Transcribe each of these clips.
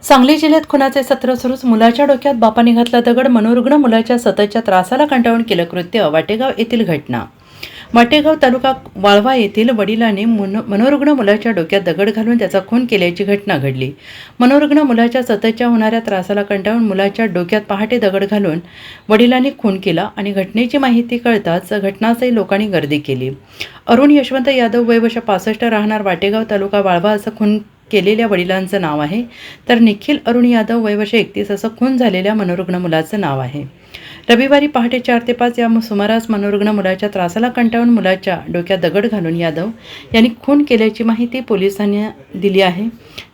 सांगली जिल्ह्यात खुनाचे सत्र सुरूच. मुलाच्या डोक्यात बापाने घातला दगड. मनोरुग्ण मुलाच्या सततच्या त्रासाला कंटाळून केलं कृत्य. वाटेगाव येथील घटना. वाटेगाव तालुका वाळवा येथील वडिलांनी मनोरुग्ण मुलाच्या डोक्यात दगड घालून त्याचा खून केल्याची घटना घडली. मनोरुग्ण मुलाच्या सततच्या होणाऱ्या त्रासाला कंटाळून मुलाच्या डोक्यात पहाटे दगड घालून वडिलांनी खून केला आणि घटनेची माहिती कळताच घटनास्थळी लोकांनी गर्दी केली. अरुण यशवंत यादव वय वर्ष 65 राहणार वाटेगाव तालुका वाळवा असं खून केलेल्या वडिलांचं नाव आहे, तर निखिल अरुण यादव वय वर्ष 31 असं खून झालेल्या मनोरुग्ण मुलाचं नाव आहे. रविवारी पहाटे 4 ते 5 या सुमारास मनोरुग्ण मुलाच्या त्रासाला कंटाळून मुलाच्या डोक्यात दगड घालून यादव यांनी खून केल्याची माहिती पोलिसांनी दिली आहे.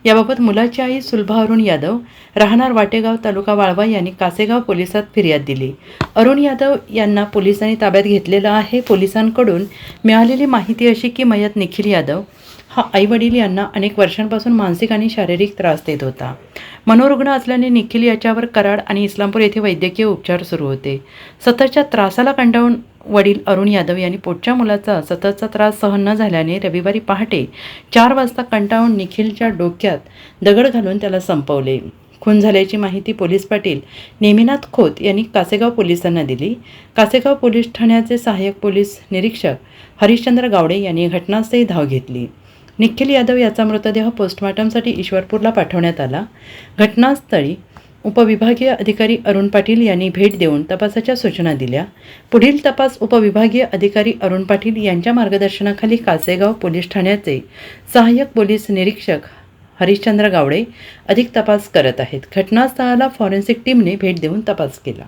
याबाबत मुलाची आई सुलभा अरुण यादव राहणार वाटेगाव तालुका वाळवा यांनी कासेगाव पोलिसात फिर्याद दिली. अरुण यादव यांना पोलिसांनी ताब्यात घेतलेलं आहे. पोलिसांकडून मिळालेली माहिती अशी की मयत निखिल यादव हा आईवडील यांना अनेक वर्षांपासून मानसिक आणि शारीरिक त्रास देत होता. मनोरुग्ण असल्याने निखिल याच्यावर कराड आणि इस्लामपूर येथे वैद्यकीय उपचार सुरू होते. सततच्या त्रासाला कंटाळून वडील अरुण यादव यांनी पोटच्या मुलाचा सततचा त्रास सहन न झाल्याने रविवारी पहाटे 4 वाजता कंटाळून निखिलच्या डोक्यात दगड घालून त्याला संपवले. खून झाल्याची माहिती पोलीस पाटील नेमिनाथ खोत यांनी कासेगाव पोलिसांना दिली. कासेगाव पोलीस ठाण्याचे सहाय्यक पोलीस निरीक्षक हरिश्चंद्र गावडे यांनी घटनास्थळी धाव घेतली. निखिल यादव याचा मृतदेह पोस्टमॉर्टमसाठी ईश्वरपूरला पाठवण्यात आला. घटनास्थळी उपविभागीय अधिकारी अरुण पाटील यांनी भेट देऊन तपासाच्या सूचना दिल्या. पुढील तपास उपविभागीय अधिकारी अरुण पाटील यांच्या मार्गदर्शनाखाली कासेगाव पोलीस ठाण्याचे सहाय्यक पोलीस निरीक्षक हरिश्चंद्र गावडे अधिक तपास करत आहेत. घटनास्थळाला फॉरेन्सिक टीमने भेट देऊन तपास केला.